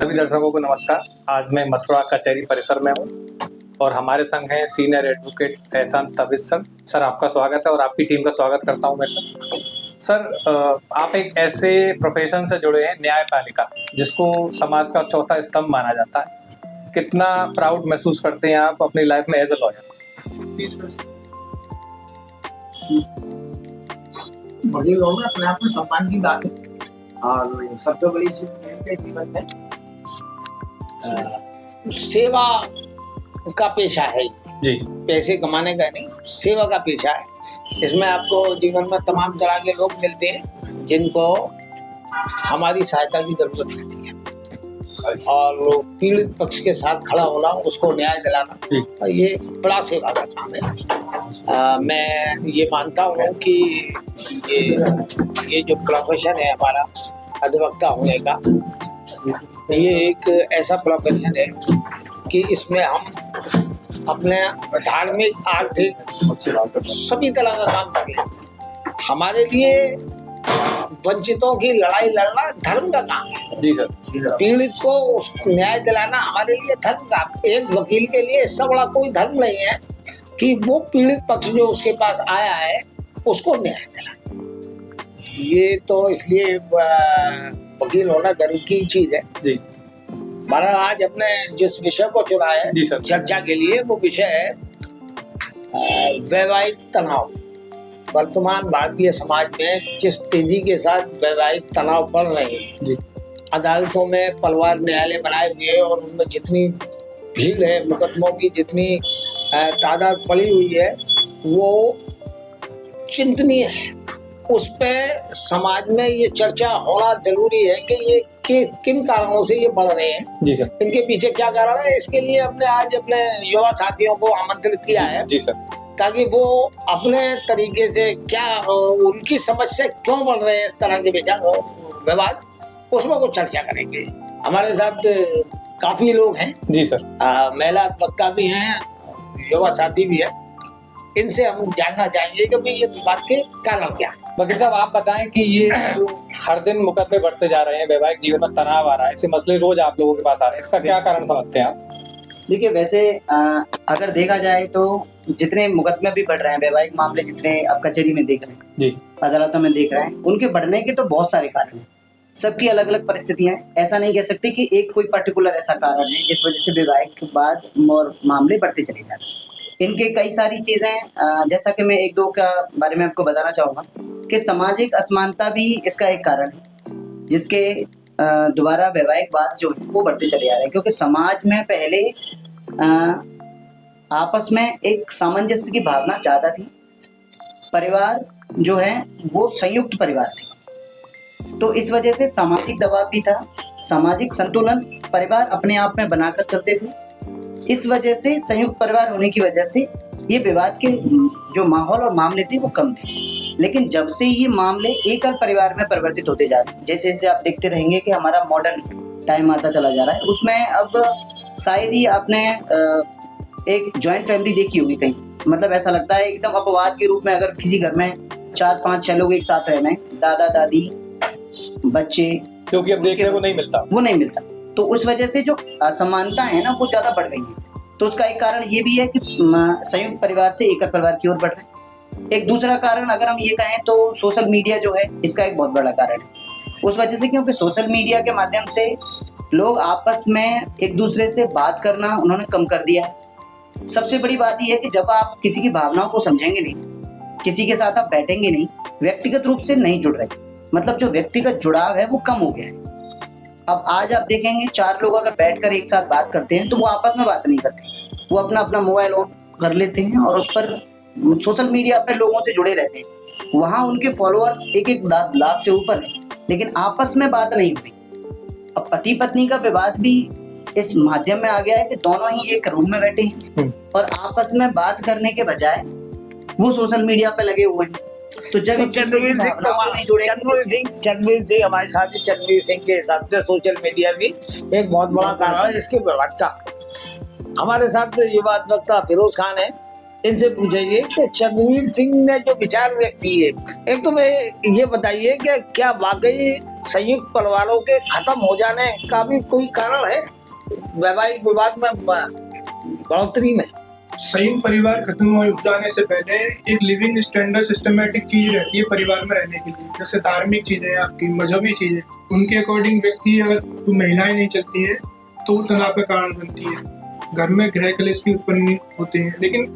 सभी दर्शकों को नमस्कार। आज मैं मथुरा कचहरी परिसर में हूँ और हमारे संग हैं सीनियर एडवोकेट एहसान तबरेज़ सर। सर आपका स्वागत है और आपकी टीम का स्वागत करता हूँ मैं सर। आप एक ऐसे प्रोफेशन से जुड़े हैं न्यायपालिका, जिसको समाज का चौथा स्तंभ माना जाता है। कितना प्राउड महसूस करते हैं आप अपनी लाइफ में एज ए लॉयर? 30% बड़े लोग अपने आप में सम्मान की बात है और सबसे बड़ी चीज है जीवन में सेवा का पेशा है जी। पैसे कमाने का नहीं, सेवा का पेशा है। इसमें आपको जीवन में तमाम तरह के लोग मिलते हैं जिनको हमारी सहायता की जरूरत रहती है और पीड़ित पक्ष के साथ खड़ा होना, उसको न्याय दिलाना, ये बड़ा सेवा का काम है। मैं ये मानता हूँ कि ये जो प्रोफेशन है हमारा अधिवक्ता होने का, ये एक ऐसा प्रोफेशन है कि इसमें हम अपने धार्मिक, आर्थिक सभी तरह का काम कर लेते हैं। हमारे लिए वंचितों की लड़ाई लड़ना धर्म का काम है। जी सर। पीड़ित को न्याय दिलाना हमारे लिए धर्म का। एक वकील के लिए इससे बड़ा कोई धर्म नहीं है कि वो पीड़ित पक्ष जो उसके पास आया है उसको न्याय दिलाए। ये तो इसलिए वकील होना गर्व की चीज है जी। हमारा आज हमने जिस विषय को चुना है चर्चा के लिए, वो विषय है वैवाहिक तनाव। वर्तमान भारतीय समाज में जिस तेजी के साथ वैवाहिक तनाव बढ़ रहे हैं, अदालतों में परिवार न्यायालय बनाए हुए हैं और उनमें जितनी भीड़ है, मुकदमों की जितनी तादाद पड़ी हुई है, वो चिंतनीय है। उस पे समाज में ये चर्चा होना जरूरी है कि ये किन कारणों से ये बढ़ रहे हैं जी सर। इनके पीछे क्या कारण है, इसके लिए हमने आज अपने युवा साथियों को आमंत्रित किया है जी सर, ताकि वो अपने तरीके से क्या उनकी समस्या क्यों बढ़ रहे हैं, इस तरह के विवाद, उसमें कुछ चर्चा करेंगे। हमारे साथ काफी लोग हैं जी सर, महिला वक्ता भी हैं, युवा साथी भी है। इनसे हम जानना चाहेंगे कि भाई ये विवाद के कारण क्या है। वकील साहब, आप बताएं कि ये हर दिन मुकदमे बढ़ते जा रहे हैं, वैवाहिक जीवन में तनाव आ रहा है, ऐसे मसले रोज आप लोगों के पास आ रहे हैं, इसका क्या कारण समझते हैं आप? देखिए, वैसे अगर देखा जाए तो जितने मुकदमे भी बढ़ रहे हैं, वैवाहिक मामले जितने आप कचहरी में देख रहे हैं जी, अदालतों में देख रहे हैं, उनके बढ़ने के तो बहुत सारे कारण हैं। सबकी अलग अलग परिस्थितियां हैं। ऐसा नहीं कह सकते कि एक कोई पर्टिकुलर ऐसा कारण है जिस वजह से वैवाहिक वाद और मामले बढ़ते चले जा रहे हैं। इनके कई सारी चीजें, जैसा कि मैं एक दो का बारे में आपको बताना चाहूंगा कि सामाजिक असमानता भी इसका एक कारण है, जिसके द्वारा वैवाहिक वाद जो है वो बढ़ते चले जा रहे हैं। क्योंकि समाज में पहले आपस में एक सामंजस्य की भावना ज्यादा थी, परिवार जो है वो संयुक्त परिवार थे, तो इस वजह से सामाजिक दबाव भी था, सामाजिक संतुलन परिवार अपने आप में बनाकर चलते थे। इस वजह से संयुक्त परिवार होने की वजह से ये विवाद के जो माहौल और मामले थे वो कम थे। लेकिन जब से ये मामले एकल परिवार में परिवर्तित होते जा रहे हैं, जैसे जैसे आप देखते रहेंगे कि हमारा मॉडर्न टाइम आता चला जा रहा है, उसमें अब शायद ही आपने एक जॉइंट फैमिली देखी होगी कहीं। मतलब ऐसा लगता है एकदम अपवाद के रूप में, अगर किसी घर में 4, 5, 6 लोग एक साथ रहना है, दादा दादी बच्चे, क्योंकि अब देखने को नहीं मिलता। तो उस वजह से जो असमानता है ना वो ज्यादा बढ़ गई है। तो उसका एक कारण ये भी है कि संयुक्त परिवार से एकल परिवार की ओर बढ़ रहे हैं। एक दूसरा कारण अगर हम ये कहें तो सोशल मीडिया जो है, इसका एक बहुत बड़ा कारण है। उस वजह से, क्योंकि सोशल मीडिया के माध्यम से लोग आपस में एक दूसरे से बात करना उन्होंने कम कर दिया है। सबसे बड़ी बात यह है कि जब आप किसी की भावनाओं को समझेंगे नहीं, किसी के साथ आप बैठेंगे नहीं, व्यक्तिगत रूप से नहीं जुड़ रहे, मतलब जो व्यक्तिगत जुड़ाव है वो कम हो गया है। अब आज आप देखेंगे 4 लोग अगर बैठकर एक साथ बात करते हैं तो वो आपस में बात नहीं करते, वो अपना अपना मोबाइल ऑन कर लेते हैं और उस पर सोशल मीडिया अपने लोगों से जुड़े रहते हैं। वहां उनके फॉलोअर्स 1-1 लाख से ऊपर है, लेकिन आपस में बात नहीं हुई। अब पति पत्नी का विवाद भी इस माध्यम में आ गया है कि दोनों ही एक रूम में बैठे हैं और आपस में बात करने के बजाय वो सोशल मीडिया पे लगे हुए हैं। तो जब चंद्रवीर सिंह हमारे साथी चंद्रवीर सिंह के हिसाब से सोशल मीडिया भी एक बहुत बड़ा कारण है इसके विवाद का। हमारे साथ युवा वक्ता फिरोज खान है, इनसे पूछिए कि चंद्रवीर सिंह ने जो विचार व्यक्त किए, एक तो मैं ये बताइए कि क्या वाकई संयुक्त परिवारों के खत्म हो जाने का भी कोई कारण है वैवाहिक विवाद में बढ़ोतरी में? संयुक्त परिवार खत्म हो जाने से पहले एक लिविंग स्टैंडर्ड सिस्टमेटिक चीज रहती है परिवार में रहने के लिए, जैसे धार्मिक चीजें, आपकी मजहबी चीजें, उनके अकॉर्डिंग व्यक्ति अगर महिलाएं नहीं चलती है तो तनाव का कारण बनती है, घर में गृह कलेश की उत्पन्न होते हैं। लेकिन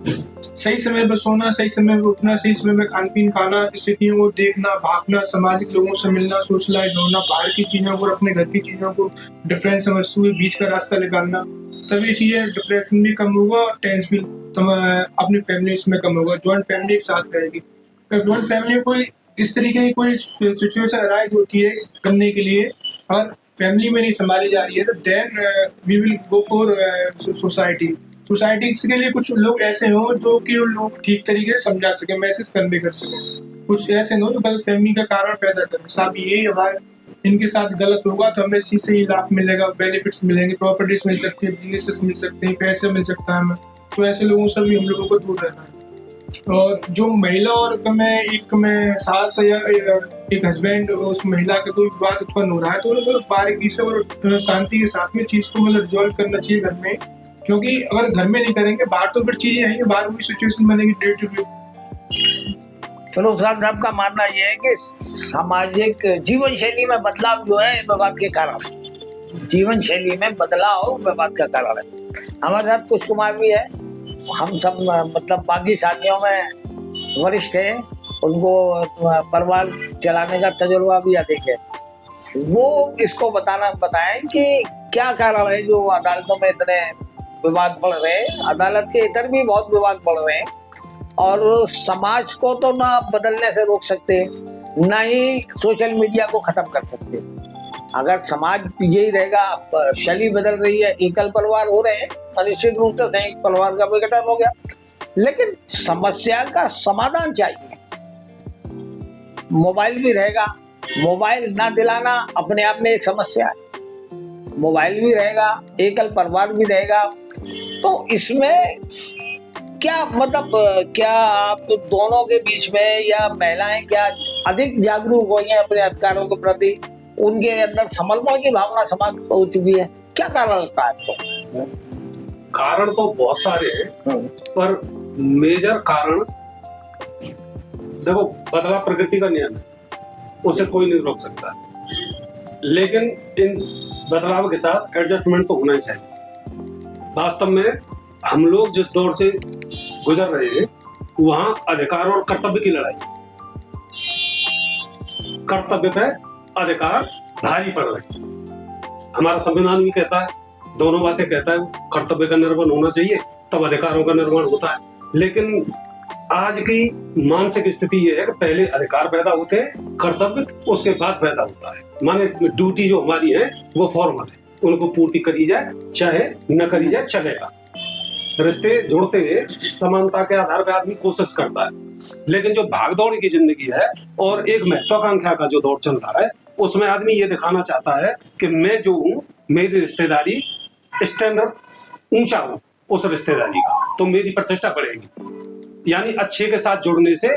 सही समय पर सोना, सही समय पर उठना, सही समय पर खान पीन खाना, स्थितियों को देखना, भागना, सामाजिक लोगों से मिलना, सोशलाइज होना, बाहर की चीजों को, अपने घर की चीजों को डिफरेंस समझते हुए बीच का रास्ता निकालना, तभी चीजें डिप्रेशन भी कम होगा, टेंस भी अपनी फैमिली में कम होगा, ज्वाइंट फैमिली एक साथ रहेगी। ज्वाइंट फैमिली में कोई इस तरीके की कोई सिचुएशन अराइज होती है करने के लिए, अगर फैमिली में नहीं संभाली जा रही है तो then we will go for society के लिए। कुछ लोग ऐसे हो जो कि उन लोग ठीक तरीके से समझा सके, मैसेज कन्वे कर सके, कुछ ऐसे हो जो गलत फहमी का कारण पैदा करें, साहब यही हमारे इनके साथ गलत होगा तो हमें इसी से ही लाभ मिलेगा, बेनिफिट्स मिलेंगे, प्रॉपर्टीज मिल सकती है, बिजनेसेस मिल सकते हैं, पैसे मिल सकता है हमें, तो ऐसे लोगों से भी हम लोगों को दूर रहना है। और जो महिला और में सास या एक हस्बैंड उस महिला का कोई विवाद उत्पन्न हो रहा है तो उनको बारीकी से और शांति के साथ में चीज को मतलब रिजॉल्व करना चाहिए घर में, क्योंकि अगर घर में नहीं करेंगे बाहर तो फिर चीजें आएंगी, बाहर वही सिचुएशन बनेगी day to day. Firoz Khan साहब का मानना यह है कि सामाजिक जीवन शैली में बदलाव जो है विवाद के कारण है, जीवन शैली में बदलाव विवाद का कारण है। हमारे साथ कुछ कुमार भी है, हम सब मतलब बाकी साथियों में वरिष्ठ हैं, उनको परिवार चलाने का तजुर्बा भी अधिक है। वो इसको बताएं कि क्या कारण है जो अदालतों में इतने विवाद बढ़ रहे हैं, अदालत के इतर भी बहुत विवाद बढ़ रहे हैं, और समाज को तो ना बदलने से रोक सकते, ना ही सोशल मीडिया को खत्म कर सकते। अगर समाज यही रहेगा, शैली बदल रही है, एकल परिवार हो रहे हैं, निश्चित रूप से संयुक्त परिवार का विघटन हो गया, लेकिन समस्या का समाधान चाहिए। मोबाइल भी रहेगा, मोबाइल ना दिलाना अपने आप में एक समस्या है, मोबाइल भी रहेगा, एकल परिवार भी रहेगा, तो इसमें क्या मतलब क्या आप दोनों के बीच में या महिलाएं क्या अधिक जागरूक हुई हैं अपने अधिकारों के प्रति, उनके अंदर समर्पण की भावना समाप्त हो चुकी है? क्या कारण लगता है आपको? कारण तो बहुत सारे हैं, पर मेजर कारण देखो, बदलाव प्रकृति का नियम है, उसे कोई नहीं रोक सकता, लेकिन इन बदलाव के साथ एडजस्टमेंट तो होना ही चाहिए। वास्तव में हम लोग जिस दौर से गुजर रहे हैं वहां अधिकार और कर्तव्य की लड़ाई, कर्तव्य पे अधिकार भारी पड़ रहे। हमारा संविधान भी कहता है, दोनों बातें कहता है, कर्तव्य का निर्वहन होना चाहिए तब अधिकारों का निर्वहन होता है। लेकिन आज की मानसिक स्थिति ये है कि पहले अधिकार पैदा होते हैं, कर्तव्य उसके बाद पैदा होता है। माने ड्यूटी जो हमारी है वो फॉर्मल है, उनको पूर्ति करी जाए चाहे न करी जाए चलेगा। रिश्ते जुड़ते समानता के आधार पर आदमी कोशिश करता है, लेकिन जो भागदौड़ की जिंदगी है और एक महत्वाकांक्षा का जो दौर चल रहा है उसमें आदमी ये दिखाना चाहता है कि मैं जो हूँ, मेरी रिश्तेदारी स्टैंडर्ड ऊंचा हो उस रिश्तेदारी का, तो मेरी प्रतिष्ठा बढ़ेगी। यानी अच्छे के साथ जुड़ने से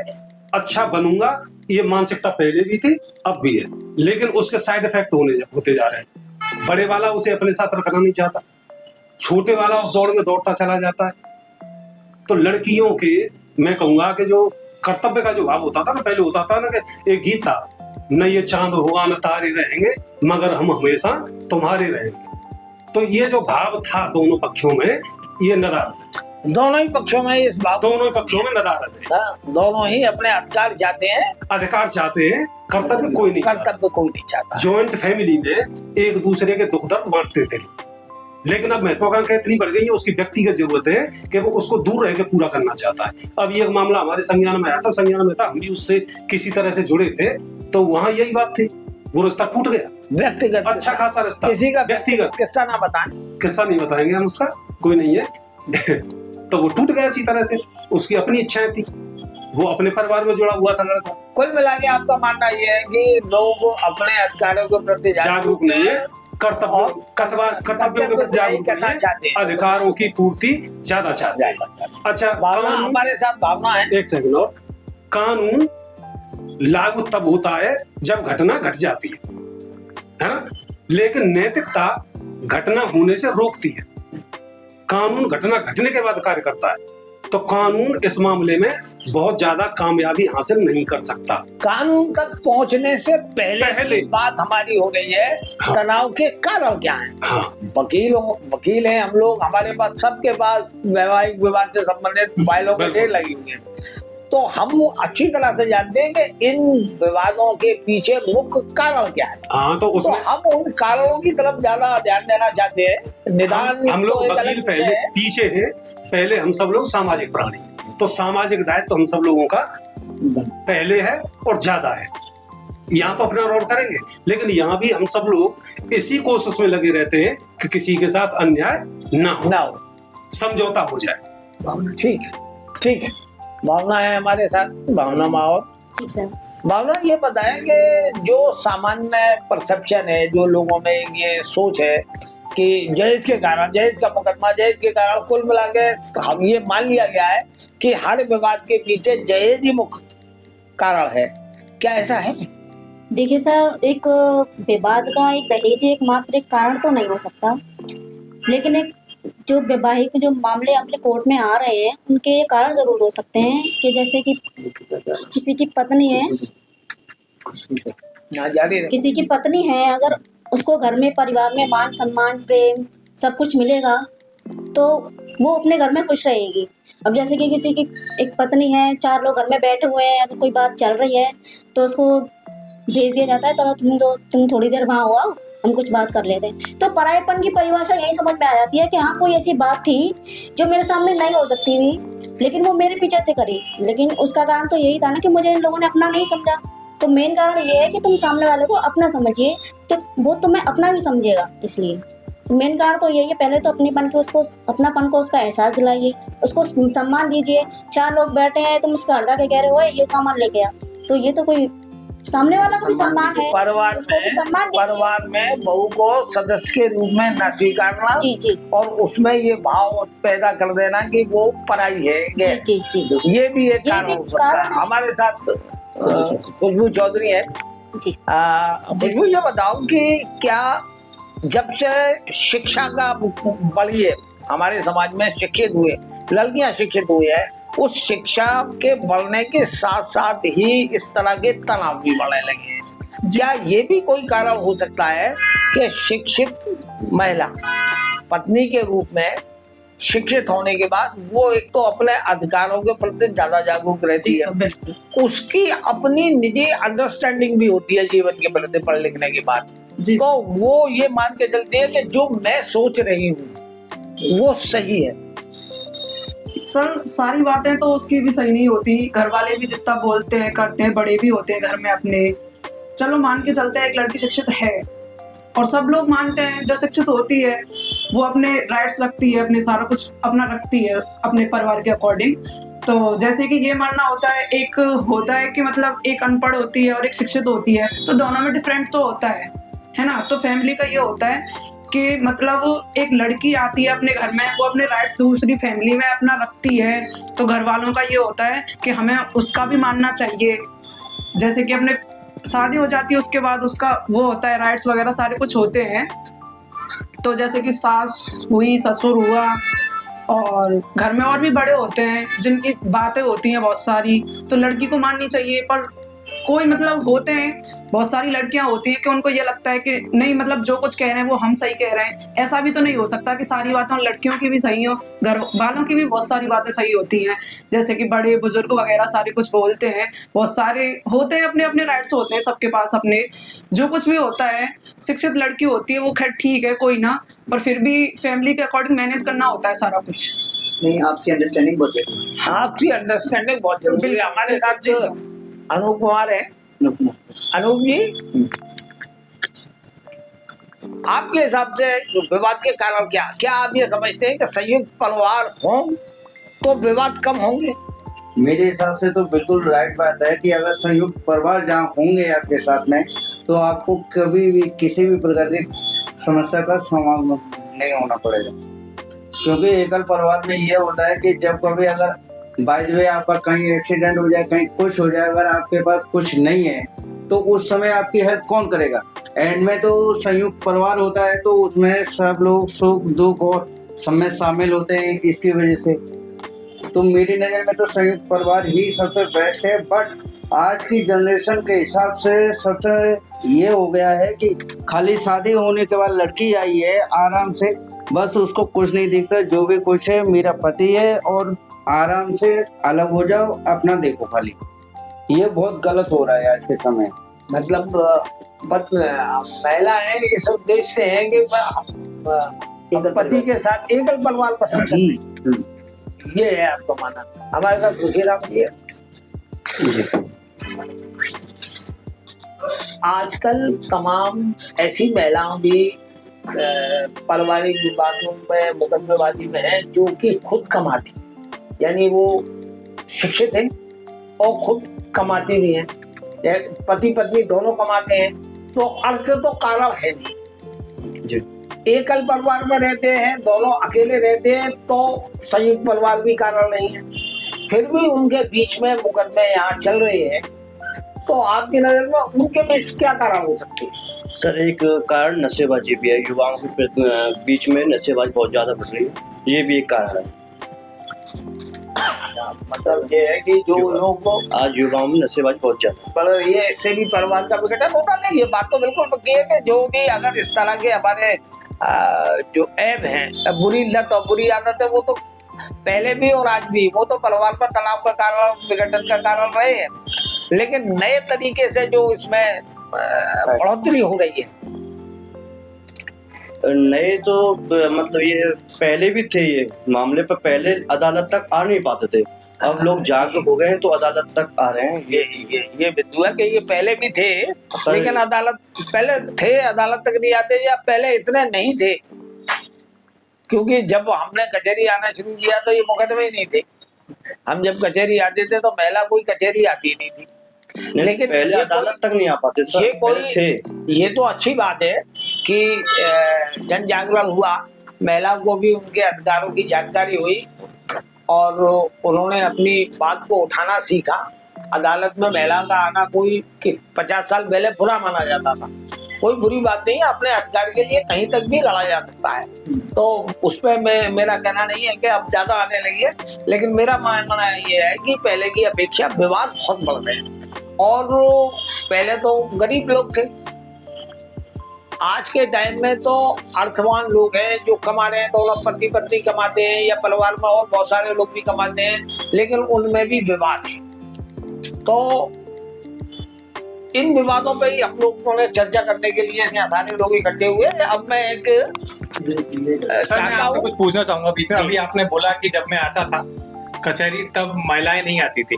अच्छा बनूंगा, ये मानसिकता पहले भी थी अब भी है, लेकिन उसके साइड इफेक्ट होते जा रहे हैं। बड़े वाला उसे अपने साथ रखना नहीं चाहता, छोटे वाला उस दौड़ में दौड़ता चला जाता है। तो लड़कियों के मैं कहूंगा कि जो कर्तव्य का जो भाव होता था ना, पहले होता था ना कि एक गीत था, न ये चांद होगा न तारे रहेंगे मगर हम हमेशा तुम्हारे रहेंगे। तो ये जो भाव था दोनों पक्षों में, ये नदारत है। दोनों ही पक्षों में इस भाव, दोनों ही पक्षों में नदारत है। दोनों ही अपने अधिकार चाहते हैं, कर्तव्य कोई नहीं चाहता। जॉइंट फैमिली में एक दूसरे के दुख दर्द बांटते थे, लेकिन अब महत्वाकांक्षा इतनी बढ़ गई है, उसकी व्यक्तिगत जरूरत है कि वो उसको दूर रह के पूरा करना चाहता है। अब ये मामला हमारे संज्ञान में आया था, संज्ञान में था, हम भी उससे किसी तरह से जुड़े थे, तो वहां यही बात थी, वो रिश्ता टूट गया। व्यक्तिगत अच्छा खासा रिश्ता, किसी का व्यक्तिगत किस्सा ना बताएं, किस्सा नहीं बताएंगे हम, उसका कोई नहीं है तो वो टूट गया इसी तरह से, उसकी अपनी इच्छाएं थी, वो अपने परिवार में जुड़ा हुआ था लड़का। कुल मिला के आपका मानना ये है कि लोग अपने अधिकारों के प्रति जागरूक नहीं है, कर्तव्यों के प्रति जागरूक करना चाहते नहीं हैं, है, अधिकारों की पूर्ति ज्यादा चाहते हैं। अच्छा, भावना कानून, हमारे साथ भावना है। एक सेकंड और, कानून लागू तब होता है जब घटना घट जाती है ना, लेकिन नैतिकता घटना होने से रोकती है। कानून घटना घटने के बाद कार्य करता है, तो कानून इस मामले में बहुत ज्यादा कामयाबी हासिल नहीं कर सकता। कानून तक पहुंचने से पहले बात हमारी हो गई है, हाँ। तनाव के कारण क्या है। हाँ, वकील हैं हम लोग, हमारे पास सबके पास वैवाहिक विवाद से संबंधित फाइलों के ढेर लगी हुई है, तो हम अच्छी तरह से जानते हैं कि इन विवादों के पीछे मुख्य कारण क्या है। हाँ, तो तो उसमें हम उन कारणों की तरफ ज्यादा ध्यान देना चाहते हैं। निदान हम लोग तो एक वकील अलग पहले विषय है। पीछे हैं, पहले हम सब लोग सामाजिक प्राणी हैं, तो सामाजिक दायित्व तो हम सब लोगों का पहले है और ज्यादा है। यहाँ तो अपना रोल करेंगे, लेकिन यहाँ भी हम सब लोग इसी कोशिश में लगे रहते हैं कि किसी के साथ अन्याय ना हो, समझौता हो जाए। ठीक ठीक, भावना है हमारे साथ। भावना माहौल, भावना ये बताएं कि जो सामान्य परसेप्शन है, जो लोगों में ये सोच है कि जहेज के कारण, जहेज का मुकदमा, जहेज के कारण, कुल मिला के हम ये मान लिया गया है कि हर विवाद के पीछे जहेज ही मुख्य कारण है। क्या ऐसा है? देखिए सर, एक विवाद का एक दहेज एकमात्र एक कारण तो नहीं हो सकता, लेकिन एक जो वैवाहिक जो मामले अपने कोर्ट में आ रहे हैं उनके ये कारण जरूर हो सकते हैं कि जैसे कि किसी की पत्नी है, किसी की पत्नी है, अगर उसको घर में परिवार में मान सम्मान प्रेम सब कुछ मिलेगा तो वो अपने घर में खुश रहेगी। अब जैसे कि किसी की एक पत्नी है, 4 लोग घर में बैठे हुए हैं, अगर कोई बात चल रही है तो उसको भेज दिया जाता है, तो तुम थोड़ी देर वहाँ हो आओ, हम कुछ बात कर लेते हैं। तो परायेपन की परिभाषा यही समझ में आ जाती है कि हाँ, कोई ऐसी बात थी जो मेरे सामने नहीं हो सकती थी, लेकिन वो मेरे पीछे से करी, लेकिन उसका कारण तो यही था ना कि मुझे इन लोगों ने अपना नहीं समझा। तो मेन कारण ये है कि तुम सामने वाले को अपना समझिए तो वो तुम्हें अपना भी समझेगा। इसलिए मेन कारण तो यही है, पहले तो अपनेपन के उसको, अपनापन को उसका एहसास दिलाइए, उसको सम्मान दीजिए। 4 लोग बैठे हैं, तुम उसका हड़का के कह रहे हो ये सामान लेके आ, तो ये तो कोई सामने वाला को भी सम्मान है, परिवार में बहू को सदस्य के रूप में न स्वीकारना, जी, और उसमें ये भाव पैदा कर देना कि वो पराई है, जी, ये भी एक कारण हो सकता है। हमारे साथ खुशबू चौधरी है। खुशबू, ये बताओ कि क्या जब से शिक्षा का बढ़ी है, हमारे समाज में शिक्षित हुए, लड़कियां शिक्षित हुई है, उस शिक्षा के बढ़ने के साथ साथ ही इस तरह के तनाव भी बढ़ने लगे हैं। क्या ये भी कोई कारण हो सकता है कि शिक्षित महिला पत्नी के रूप में शिक्षित होने के बाद वो एक तो अपने अधिकारों के प्रति ज्यादा जागरूक रहती है, उसकी अपनी निजी अंडरस्टैंडिंग भी होती है जीवन के प्रति पढ़ लिखने के बाद, तो वो ये मान के चलती है कि जो मैं सोच रही हूँ वो सही है। सर, सारी बातें तो उसकी भी सही नहीं होती, घर वाले भी जितना बोलते हैं करते हैं, बड़े भी होते हैं घर में अपने, चलो मान के चलते हैं एक लड़की शिक्षित है और सब लोग मानते हैं जो शिक्षित होती है वो अपने राइट्स रखती है, अपने सारा कुछ अपना रखती है अपने परिवार के अकॉर्डिंग। तो जैसे कि ये मानना होता है, एक होता है कि मतलब एक अनपढ़ होती है और एक शिक्षित होती है, तो दोनों में डिफरेंट तो होता है ना। तो फैमिली का ये होता है कि मतलब एक लड़की आती है अपने घर में, वो अपने राइट्स दूसरी फैमिली में अपना रखती है, तो घर वालों का ये होता है कि हमें उसका भी मानना चाहिए। जैसे कि अपने शादी हो जाती है उसके बाद उसका वो होता है राइट्स वगैरह सारे कुछ होते हैं। तो जैसे कि सास हुई, ससुर हुआ, और घर में और भी बड़े होते हैं जिनकी बातें होती हैं बहुत सारी, तो लड़की को माननी चाहिए। पर कोई मतलब होते हैं, बहुत सारी लड़कियां होती हैं कि उनको ये लगता है कि नहीं, मतलब जो कुछ कह रहे हैं वो हम सही कह रहे हैं। ऐसा भी तो नहीं हो सकता कि सारी बातें उन लड़कियों की भी सही हो, घर वालों की भी बहुत सारी बातें सही होती हैं। जैसे कि बड़े बुजुर्ग वगैरह सारे कुछ बोलते हैं, बहुत सारे होते हैं, अपने अपने राइट्स होते हैं सबके पास अपने, जो कुछ भी होता है। शिक्षित लड़की होती है वो खैर ठीक है, कोई ना, पर फिर भी फैमिली के अकॉर्डिंग मैनेज करना होता है सारा कुछ। नहीं, आपसी अंडरस्टैंडिंग बहुत जरूरी है। आपसी अंडरस्टैंडिंग बहुत जरूरी है। हमारे साथ अनूप कुमार है। अनूप जी, आपके हिसाब से विवाद के कारण क्या आप ये समझते हैं कि संयुक्त परिवार हो तो विवाद कम होंगे? मेरे हिसाब से तो बिल्कुल राइट बात है कि अगर संयुक्त परिवार जहाँ होंगे आपके साथ में, तो आपको कभी भी किसी भी प्रकार के समस्या का समाधान नहीं होना पड़ेगा। क्योंकि एकल परिवार में ये होता है कि जब कभी अगर बाय द वे आपका कहीं एक्सीडेंट हो जाए, कहीं कुछ हो जाए, अगर आपके पास कुछ नहीं है तो उस समय आपकी हेल्प कौन करेगा? एंड में तो संयुक्त परिवार होता है तो उसमें सब लोग सुख दुख और सब में शामिल होते हैं। इसकी वजह से तो मेरी नज़र में तो संयुक्त परिवार ही सबसे बेस्ट है। बट आज की जनरेशन के हिसाब से सबसे ये हो गया है कि खाली शादी होने के बाद लड़की आई है आराम से, बस उसको कुछ नहीं दिखता, जो भी कुछ है मेरा पति है और आराम से अलग हो जाओ, अपना देखो खाली। ये बहुत गलत हो रहा है आज के समय। मतलब महिलाएं इस उद्देश्य से हैं कि पति के साथ एकल परिवार पसंद करती हैं। ये है आपका मानना। हमारे साथ खुशीराम जी है। आजकल तमाम ऐसी महिलाओं भी पारिवारिक विवादों में मुकदमेबाजी में है जो कि खुद कमाती, यानी वो शिक्षित है और खुद कमाती भी हैं, पति पत्नी दोनों कमाते हैं, तो अर्थ तो कारण है नहीं। एकल परिवार में रहते हैं, दोनों अकेले रहते हैं, तो संयुक्त परिवार भी कारण नहीं है, फिर भी उनके बीच में मुकदमे यहाँ चल रहे हैं, तो आपकी नजर में उनके बीच क्या कारण हो सकती है? सर, एक कारण नशेबाजी भी है। युवाओं के बीच में नशेबाजी बहुत ज्यादा बढ़ रही है, ये भी एक कारण है। मतलब ये है कि जो लोग आज युवाओं में नशेबाजी बहुत ज्यादा, पर ये इससे भी परिवार का विघटन होता नहीं। ये बात तो बिल्कुल पक्की है कि जो भी अगर इस तरह के हमारे जो ऐप हैं, बुरी लत और बुरी आदत है, वो तो पहले भी और आज भी वो तो परिवार पर तनाव का कारण, विघटन का कारण रहे हैं, लेकिन नए तरीके से जो इसमें बढ़ोतरी हो रही है, नए तो मतलब ये पहले भी थे ये मामले, पर पहले अदालत तक आ नहीं पाते थे, अब लोग जागरूक हो गए हैं तो अदालत तक आ रहे हैं। ये बिंदु है कि ये पहले भी थे, लेकिन अदालत पहले थे, अदालत तक नहीं आते, या पहले इतने नहीं थे, क्योंकि जब हमने कचहरी आना शुरू किया तो ये मुकदमे ही नहीं थे। हम जब कचहरी आते थे तो महिला कोई कचहरी आती नहीं थी, लेकिन पहले अदालत तक नहीं आ पाते सर, ये कोई थे। ये तो अच्छी बात है कि जन जागरण हुआ, महिलाओं को भी उनके अधिकारों की जानकारी हुई और उन्होंने अपनी बात को उठाना सीखा। अदालत में महिला का आना कोई 50 साल पहले बुरा माना जाता था, कोई बुरी बात नहीं है, अपने अधिकार के लिए कहीं तक भी लड़ा जा सकता है, तो उस पर मेरा कहना नहीं है कि अब ज्यादा आने लगी है, लेकिन मेरा मानना ये है कि पहले की अपेक्षा विवाद बहुत बढ़ रहे हैं। और पहले तो गरीब लोग थे, आज के टाइम में तो अर्थवान लोग हैं जो कमा रहे हैं, दोनों पति पत्नी कमाते हैं, या परिवार में और बहुत सारे लोग भी कमाते हैं, लेकिन उनमें भी विवाद है। तो इन विवादों पे ही हम लोगों ने चर्चा करने के लिए यहाँ सारे लोग इकट्ठे हुए। अब मैं एक सर, मैं आपसे कुछ पूछना चाहूंगा बीच में। अभी आपने बोला कि जब मैं आता था कचहरी तब महिलाएं नहीं आती थी,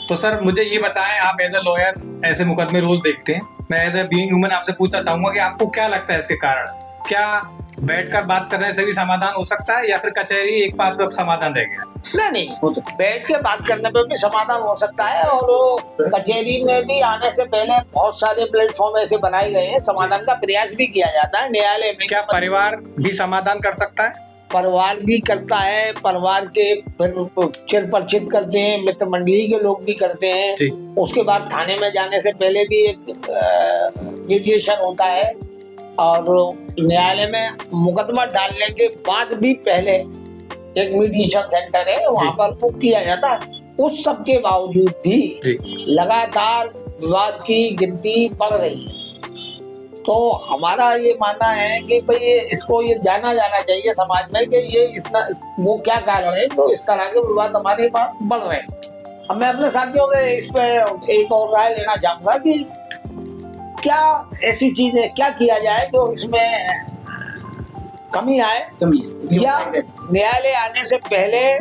तो सर मुझे ये बताएं, आप एज ए लॉयर ऐसे मुकदमे रोज देखते हैं, मैं एज ए बीइंग ह्यूमन आपसे पूछना चाहूंगा कि आपको क्या लगता है इसके कारण? क्या बैठकर बात करने से भी समाधान हो सकता है, या फिर कचहरी एक बात अब समाधान रह गया? नहीं, बैठ के बात करने पे भी समाधान हो सकता है, और कचहरी में भी आने से पहले बहुत सारे प्लेटफॉर्म ऐसे बनाए गए हैं, समाधान का प्रयास भी किया जाता है न्यायालय में। क्या परिवार भी समाधान कर सकता है? परिवार भी करता है, परिवार के चिर परिचित करते हैं, मित्र मंडली के लोग भी करते हैं। उसके बाद थाने में जाने से पहले भी एक मीडिएशन होता है, और न्यायालय में मुकदमा डालने के बाद भी पहले एक मीडिएशन सेंटर है, वहाँ पर वो किया जाता है। उस सब के बावजूद भी लगातार विवाद की गिनती बढ़ रही है, तो हमारा ये मानना है कि भाई इसको ये जाना चाहिए समाज में कि ये इतना वो क्या कारण है तो इस तरह के विवाद हमारे पास बढ़ रहे हैं। अब मैं अपने साथियों से इस पे एक और राय लेना चाहूंगा कि क्या ऐसी चीजें क्या किया जाए जो इसमें कमी आए, या न्यायालय आने से पहले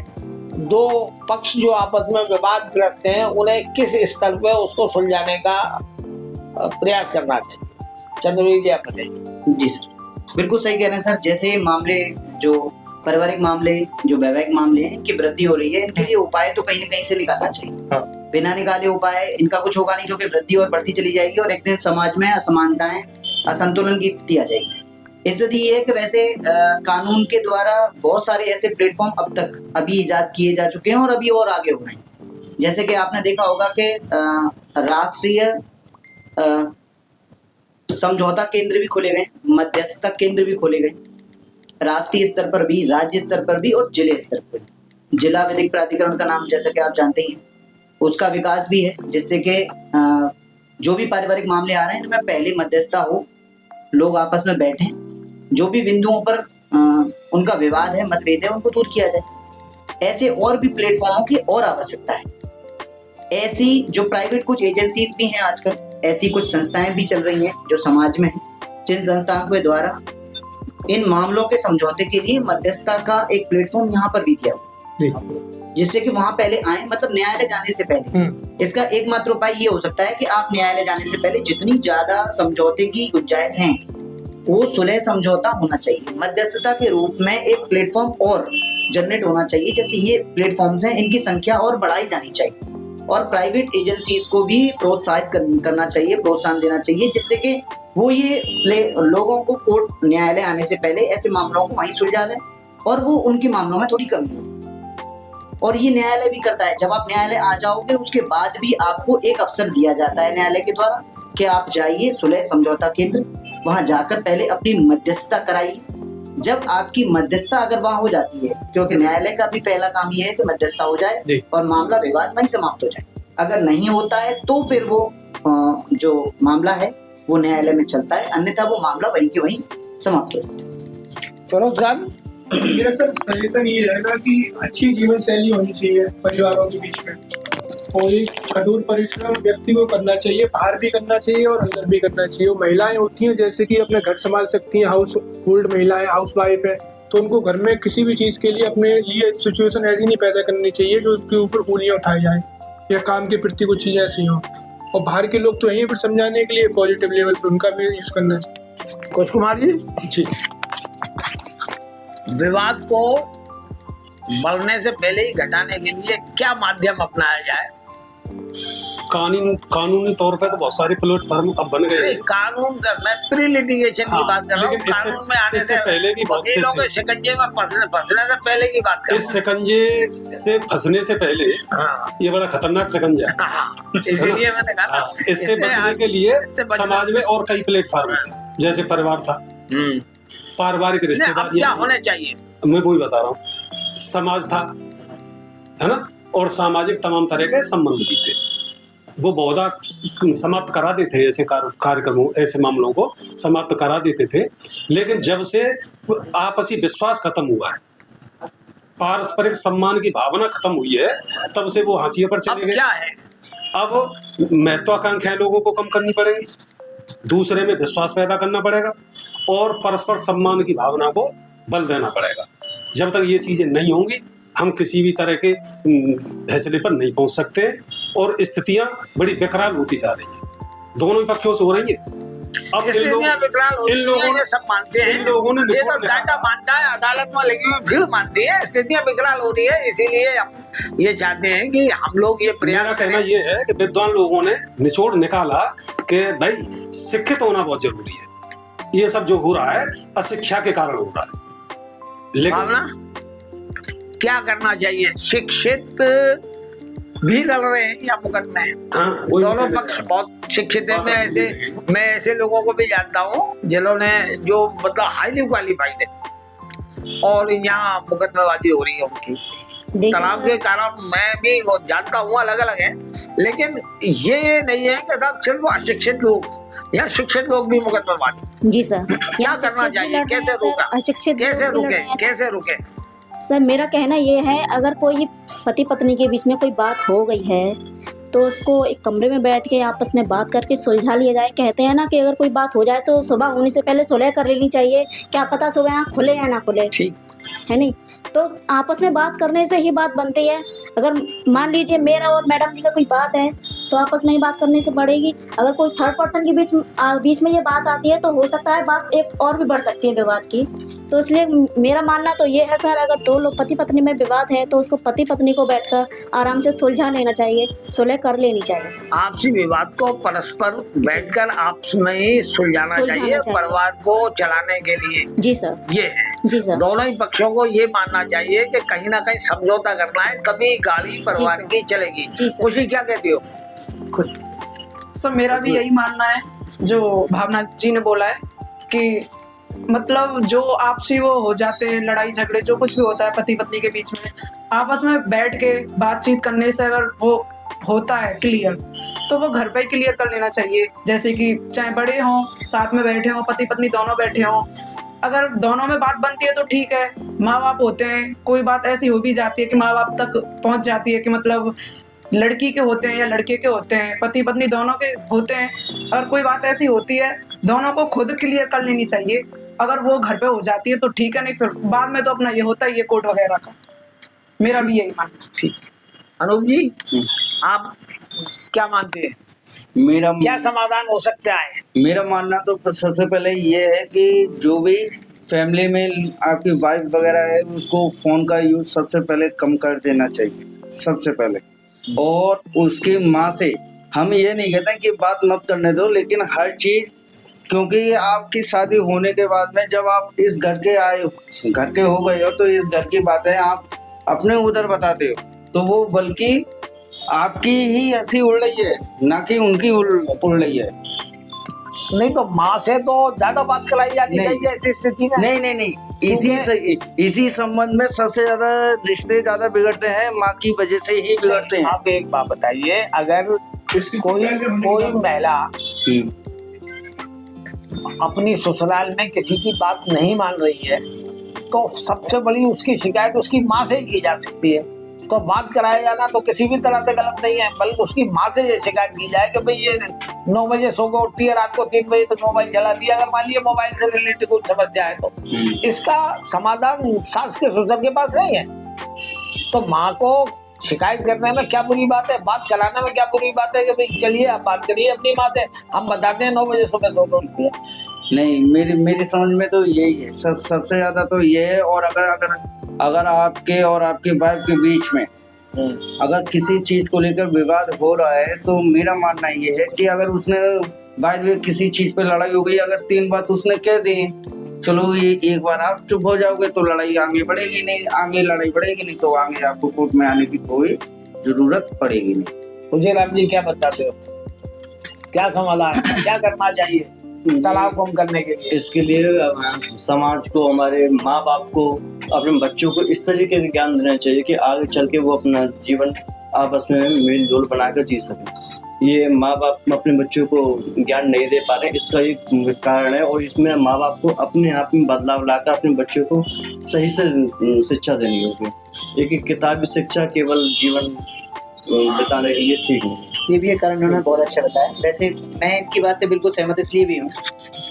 दो पक्ष जो आपस में विवादग्रस्त हैं उन्हें किस स्तर पे उसको सुलझाने का प्रयास करना चाहिए? चंद्रवीर जी, आप बताइए। जी सर, बिल्कुल सही कह रहे हैं सर। जैसे मामले जो पारिवारिक मामले, जो वैवाहिक मामले हैं, इनकी वृद्धि हो रही है, इनके लिए उपाय तो कहीं ना कहीं से निकालना चाहिए। बिना निकाले उपाय इनका कुछ होगा नहीं, क्योंकि वृद्धि और बढ़ती चली जाएगी और एक दिन समाज में असमानताएं असंतुलन की स्थिति आ जाएगी। स्थिति ये है कि वैसे कानून के द्वारा बहुत सारे ऐसे प्लेटफॉर्म अब तक अभी इजाद किए जा चुके हैं और अभी और आगे हो रहे हैं। जैसे कि आपने देखा होगा कि राष्ट्रीय समझौता केंद्र भी खोले गए, मध्यस्थता केंद्र भी खोले गए, राष्ट्रीय स्तर पर भी, राज्य स्तर पर भी और जिले स्तर पर भी। जिला विधिक प्राधिकरण का नाम जैसा कि आप जानते ही हैं, उसका विकास भी है, जिससे कि जो भी पारिवारिक मामले आ रहे हैं इनमें पहले मध्यस्थता हो, लोग आपस में बैठें, जो भी बिंदुओं पर उनका विवाद है, मतभेद है, उनको दूर किया जाए। ऐसे और भी प्लेटफॉर्मों की और आवश्यकता है। ऐसी जो प्राइवेट कुछ एजेंसीज भी हैं आजकल, ऐसी कुछ संस्थाएं भी चल रही हैं जो समाज में हैं, जिन संस्थाओं के द्वारा इन मामलों के समझौते के लिए मध्यस्थता का एक प्लेटफॉर्म यहाँ पर भी दिया, जिससे कि वहां पहले आए, मतलब न्यायालय जाने से पहले। इसका एकमात्र उपाय ये हो सकता है कि आप न्यायालय जाने से पहले जितनी ज्यादा समझौते की गुंजाइश है वो सुलह समझौता होना चाहिए। मध्यस्थता के रूप में एक प्लेटफॉर्म और जनरेट होना चाहिए। जैसे ये प्लेटफॉर्म्स हैं, इनकी संख्या और बढ़ाई जानी चाहिए और प्राइवेट एजेंसीज को भी प्रोत्साहित करना चाहिए, प्रोत्साहन देना चाहिए, जिससे कि वो ये लोगों को कोर्ट न्यायालय आने से पहले ऐसे मामलों को वहीं सुलझा लें और वो उनके मामलों में थोड़ी कमी हो। और ये न्यायालय भी करता है। जब आप न्यायालय आ जाओगे उसके बाद भी आपको एक अवसर दिया जाता है न्यायालय के द्वारा कि आप जाइए सुलह समझौता केंद्र, वहां जाकर पहले अपनी मध्यस्थता कराइए। जब आपकी मध्यस्थता अगर वहां हो जाती है, क्योंकि न्यायालय का भी पहला काम ये है कि मध्यस्थता हो जाए और मामला विवाद वहीं समाप्त हो जाए। अगर नहीं होता है तो फिर वो जो मामला है वो न्यायालय में चलता है, अन्यथा वो मामला वहीं के वहीं समाप्त हो जाता है। फरोज खान, मेरा सर सजेशन ये रहेगा कि अच्छी जीवन शैली होनी चाहिए परिवारों के बीच में, और एक कठोर परिश्रम व्यक्ति को करना चाहिए, बाहर भी करना चाहिए और अंदर भी करना चाहिए। वो महिलाएं होती हैं जैसे कि अपने घर संभाल सकती हैं, हाउस होल्ड महिलाएं, हाउस वाइफ है, तो उनको घर में किसी भी चीज़ के लिए अपने लिए सिचुएशन ऐसी नहीं पैदा करनी चाहिए कि उसके ऊपर उंगलियां उठाई जाए या काम के प्रति कुछ चीज़ें ऐसी हों। और बाहर के लोग तो यहीं पर समझाने के लिए पॉजिटिव लेवल पर उनका भी यूज करना चाहिए। कुश कुमार जी, विवाद को बढ़ने से पहले ही घटाने के लिए क्या माध्यम अपनाया जाए? कानूनी तौर पे तो बहुत सारे प्लेटफॉर्म अब बन गए हैं। कानून का, मैं प्री लिटिगेशन की बात कर रहा हूँ। कानून में आने से पहले भी बहुत से थे। शिकंजे में फंसने से पहले की बात कर रहा हूँ। इस शिकंजे से फंसने से पहले ये बड़ा खतरनाक शिकंजा है। इसलिए मैंने कहा इससे बचने के लिए समाज में और कई प्लेटफॉर्म थे, जैसे परिवार था, पारिवारिक रिश्तेदारी क्या होने चाहिए, मैं वही बता रहा हूँ। समाज था, है ना, और सामाजिक तमाम तरह के संबंध भी थे। वो बहुधा समाप्त करा देते थे, ऐसे कार्यक्रमों, ऐसे मामलों को समाप्त करा देते थे। लेकिन जब से आपसी विश्वास खत्म हुआ है, पारस्परिक सम्मान की भावना खत्म हुई है, तब से वो हाशिए पर चले गए। क्या है, अब महत्वाकांक्षाएं लोगों को कम करनी पड़ेंगी, दूसरे में विश्वास पैदा करना पड़ेगा और परस्पर सम्मान की भावना को बल देना पड़ेगा। जब तक ये चीजें नहीं होंगी, हम किसी भी तरह के फैसले पर नहीं पहुंच सकते और स्थितियां बड़ी बेकरार होती जा रही हैं, दोनों ही पक्षों से हो रही है। अब इन लोगों ने सब मानते हैं, इन लोगों ने ये तो डाटा मानता है, अदालत में लगी हुई भीड़ मानती है, स्थितियां बेकरार हो रही है। इसीलिए हम ये चाहते हैं कि हम लोग ये प्रयास। मेरा कहना ये है कि विद्वान लोगों ने निचोड़ निकाला कि भाई शिक्षित होना बहुत जरूरी है। ये सब जो हो रहा है अशिक्षा के कारण हो रहा है। लेकिन क्या करना चाहिए? शिक्षित भी लड़ रहे हैं या मुकदमे हैं? दोनों पक्ष बहुत शिक्षित है। मैं ऐसे लोगों को भी जानता हूँ जिन्होंने, जो मतलब हाईली क्वालिफाइड है और यहाँ मुकदमेबाजी हो रही है उनकी तनाव के कारण। मैं भी जानता हूँ, अलग अलग है, लेकिन ये नहीं है कि सब सिर्फ अशिक्षित लोग या शिक्षित लोग भी मुकदमेबाजी। जी सर, क्या करना चाहिए? कैसे रोका? कैसे रुके? सर, मेरा कहना ये है, अगर कोई पति पत्नी के बीच में कोई बात हो गई है तो उसको एक कमरे में बैठ के आपस में बात करके सुलझा लिया जाए। कहते हैं ना कि अगर कोई बात हो जाए तो सुबह होने से पहले सुलह कर लेनी चाहिए। क्या पता सुबह आँख खुले या ना खुले, है नहीं? तो आपस में बात करने से ही बात बनती है। अगर मान लीजिए मेरा और मैडम जी का कोई बात है तो आपस में ही बात करने से बढ़ेगी। अगर कोई थर्ड पर्सन के बीच में ये बात आती है तो हो सकता है बात एक और भी बढ़ सकती है विवाद की। तो इसलिए मेरा मानना तो ये है सर, अगर दो लोग पति पत्नी में विवाद है तो उसको पति पत्नी को बैठकर आराम से सुलझा लेना चाहिए, सुलह कर लेनी चाहिए सर। आपसी विवाद को परस्पर बैठकर आपस में ही सुलझाना चाहिए परिवार को चलाने के लिए। जी सर। ये है जी सर। दोनों ही पक्षों को ये मानना चाहिए कि कहीं ना कहीं समझौता करना है, तभी गाड़ी परिवार की चलेगी। जी सर। खुशी क्या कहती हो? खुश सर मेरा भी यही मानना है जो भावना जी ने बोला है कि मतलब जो आपसी वो हो जाते हैं लड़ाई झगड़े, जो कुछ भी होता है पति पत्नी के बीच में, आपस में बैठ के बातचीत करने से अगर वो होता है क्लियर, तो वो घर पे ही क्लियर कर लेना चाहिए। जैसे कि चाहे बड़े हों, साथ में बैठे हों, पति पत्नी दोनों बैठे हों, अगर दोनों में बात बनती है तो ठीक है। माँ बाप होते हैं, कोई बात ऐसी हो भी जाती है कि माँ बाप तक पहुँच जाती है कि मतलब लड़की के होते हैं या लड़के के होते हैं, पति पत्नी दोनों के होते हैं, अगर कोई बात ऐसी होती है दोनों को खुद क्लियर कर लेनी चाहिए। अगर वो घर पे हो जाती है तो ठीक है, नहीं फिर बाद में तो अपना ये होता है ये कोर्ट वगैरह का। मेरा भी यही मानना है। ठीक। अनूप जी, आप क्या मानते हैं? मेरा क्या समाधान हो सकता है? मेरा मानना तो सबसे पहले ये है कि जो भी फैमिली में आपकी वाइफ वगैरह है उसको फोन का यूज सबसे पहले कम कर देना चाहिए सबसे पहले। और उसकी माँ से हम ये नहीं कहते कि बात मत करने दो, लेकिन हर चीज, क्योंकि आपकी शादी होने के बाद में जब आप इस घर के आए हो, घर के हो गए हो, तो इस घर की बातें आप अपने उधर बताते हो, तो वो बल्कि आपकी ही हंसी उड़ रही है, ना कि उनकी उड़ रही है। नहीं तो माँ से तो ज्यादा बात कराई जानी चाहिए ऐसी स्थिति में। नहीं, इसी संबंध में सबसे ज्यादा रिश्ते ज्यादा बिगड़ते हैं, माँ की वजह से ही बिगड़ते हैं। आप एक बात बताइए, अगर कोई महिला अपनी ससुराल में किसी की बात नहीं मान रही है तो सबसे बड़ी उसकी शिकायत उसकी माँ से ही की जा सकती है। तो बात कराया जाना तो किसी भी तरह से गलत नहीं है, बल्कि उसकी माँ से ये शिकायत की जाए कि भाई ये 9 बजे सो के उठती है, रात को 3 बजे तो मोबाइल चलाती है। अगर मान लिया मोबाइल से रिलेटेड कुछ समस्या है तो इसका समाधान सास के ससुर के पास नहीं है। तो माँ को शिकायत करने में क्या बुरी बात है, बात कराने में क्या बुरी बात है कि भाई चलिए आप बात करिए अपनी माँ से, हम बताते हैं 9 बजे सुबह सो के उठती है। नहीं, मेरी समझ में तो यही है, सबसे ज्यादा तो ये है। और अगर आपके और आपके वाइफ के बीच में अगर किसी चीज को लेकर विवाद हो रहा है तो मेरा मानना ये है कि अगर उसने बाद किसी चीज पे लड़ाई हो गई, अगर 3 बात उसने कह दी, चलो ये एक बार आप चुप हो जाओगे तो लड़ाई आगे बढ़ेगी नहीं, आगे लड़ाई बढ़ेगी नहीं तो आगे आपको कोर्ट में आने की कोई जरूरत पड़ेगी नहीं। मुझे राम जी क्या बताते हो, क्या समाधान है, क्या करना चाहिए तनाव कम करने के लिए? इसके लिए समाज को, हमारे माँ बाप को, अपने बच्चों को इस तरीके का ज्ञान देना चाहिए कि आगे चल के वो अपना जीवन आपस में मेल जोल बनाकर जी सके। ये माँ बाप अपने बच्चों को ज्ञान नहीं दे पा रहे, इसका एक कारण है। और इसमें माँ बाप को अपने आप में बदलाव लाकर अपने बच्चों को सही से शिक्षा देनी होगी। एक किताबी शिक्षा केवल जीवन बिताने के लिए ठीक नहीं। ये भी एक कारण उन्होंने बहुत अच्छा बताया। वैसे मैं इनकी बात से बिल्कुल सहमत इसलिए भी हूँ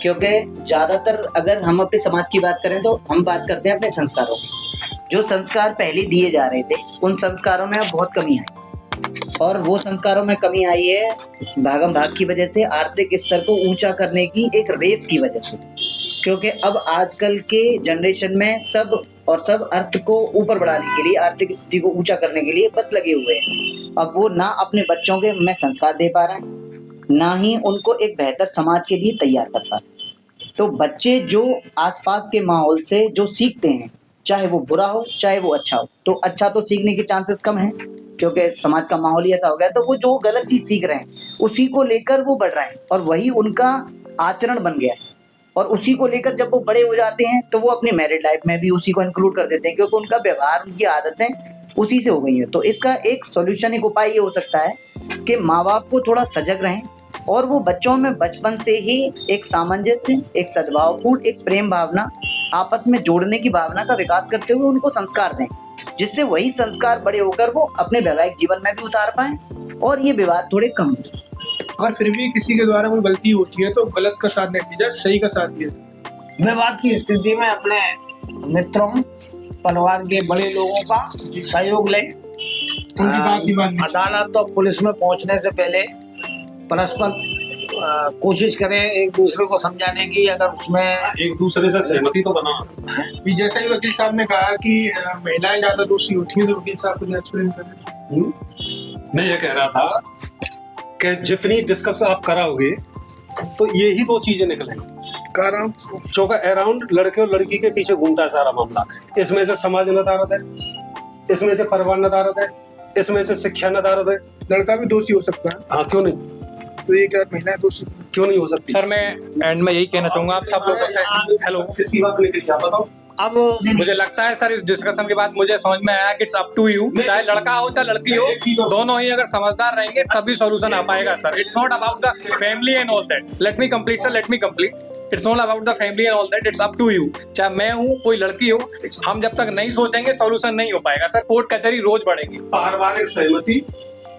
क्योंकि ज़्यादातर अगर हम अपने समाज की बात करें तो हम बात करते हैं अपने संस्कारों की। जो संस्कार पहले दिए जा रहे थे उन संस्कारों में अब बहुत कमी आई, और वो संस्कारों में कमी आई है भागम भाग की वजह से, आर्थिक स्तर को ऊंचा करने की एक रेस की वजह से। क्योंकि अब आजकल के जनरेशन में सब अर्थ को ऊपर बढ़ाने के लिए, आर्थिक स्थिति को ऊंचा करने के लिए बस लगे हुए हैं। अब वो ना अपने बच्चों के में संस्कार दे पा रहे हैं, ना ही उनको एक बेहतर समाज के लिए तैयार कर पा रहे। तो बच्चे जो आसपास के माहौल से जो सीखते हैं, चाहे वो बुरा हो चाहे वो अच्छा हो, तो अच्छा तो सीखने के चांसेस कम हैं क्योंकि समाज का माहौल ही ऐसा हो गया। तो वो जो गलत चीज सीख रहे हैं उसी को लेकर वो बढ़ रहे हैं और वही उनका आचरण बन गया है। और उसी को लेकर जब वो बड़े हो जाते हैं तो वो अपनी मैरिड लाइफ में भी उसी को इंक्लूड कर देते हैं क्योंकि उनका व्यवहार, उनकी आदतें उसी से हो गई हैं। तो इसका एक सॉल्यूशन, एक उपाय ये हो सकता है कि माँ बाप को थोड़ा सजग रहें और वो बच्चों में बचपन से ही एक सामंजस्य, एक सद्भावपूर्ण, एक प्रेम भावना, आपस में जोड़ने की भावना का विकास करते हुए उनको संस्कार दें, जिससे वही संस्कार बड़े होकर वो अपने वैवाहिक जीवन में भी उतार पाएं और ये विवाद थोड़े कम हो जाए। अगर फिर भी किसी के द्वारा कोई गलती होती है तो गलत का साथ नहीं दिया, सही का साथ दिया। विवाद की स्थिति में अपने मित्रों, परिवार के बड़े लोगों का सहयोग लें। उनकी बात ही माननी। अदालत और पुलिस में पहुंचने से पहले परस्पर कोशिश करें एक दूसरे को समझाने की, अगर उसमें एक दूसरे से सहमति तो बना। भी जैसा ही वकील साहब ने कहा कि महिलाएं ज्यादा दोषी होती हैं, तो वकील साहब कुछ एक्सप्लेन करें। मैं ये कह रहा था कि जितनी डिस्कस आप कराओगे तो यही दो चीजें निकलेंगी। कारण चौका अराउंड लड़के और लड़की के पीछे घूमता है सारा मामला। इसमें से समाज नदारत है, इसमें से परिवार नदारत है, इसमें से शिक्षा नदारत है। लड़का भी दोषी हो सकता है, हाँ क्यों नहीं, तो ये क्या महिलाएं दोषी क्यों नहीं हो सकती? सर मैं एंड में यही कहना चाहूंगा आप सब लोगों से। हेलो, किसकी बात निकली आप बताओ। अब मुझे लगता है सर इस डिस्कशन के बाद मुझे समझ में आया कि इट्स अप टू यू, चाहे लड़का हो चाहे लड़की हो, दोनों ही अगर समझदार रहेंगे तभी सॉल्यूशन आ पाएगा sir. It's not about the family and all that. Let me complete sir, let me complete. It's not about the family and all that, it's up to you. चाहे मैं हूँ कोई लड़की हो, हम जब तक नहीं सोचेंगे सॉल्यूशन नहीं हो पाएगा सर। कोर्ट कचहरी रोज बढ़ेंगे। पारिवारिक सहमति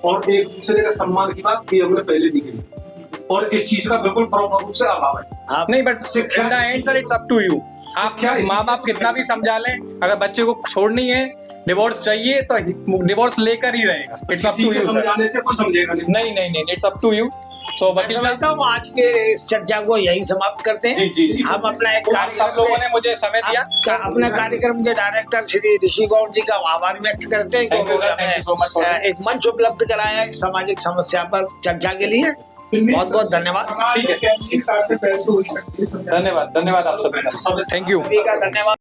और एक दूसरे के सम्मान की बात ये हमने पहले भी कही, और इस चीज का बिल्कुल प्रॉपर रूप से अभाव है। नहीं but in the end sir it's up to you. आप माँ बाप कितना भी समझा लें, अगर बच्चे को छोड़नी है, डिवोर्स चाहिए तो डिवोर्स लेकर ही रहेगा। It's up to you. समझाने से कोई समझेगा नहीं। नहीं, it's up to you. So वकील साहब, समझता हूँ आज के इस चर्चा को यही समाप्त करते हैं। जी। हम अपना एक आप सब लोगों ने मुझे समय दिया। अपने कार्यक्रम के डायरेक्टर श्री ऋषि गौड़ जी का आभार व्यक्त करते हैं Thank you, sir. Thank you so much for this. एक मंच उपलब्ध कराया है सामाजिक समस्या पर चर्चा के लिए। बहुत बहुत धन्यवाद। ठीक है, एक साथ में बहस तो हो ही सकती है। धन्यवाद आप सभी का। Thank you. धन्यवाद।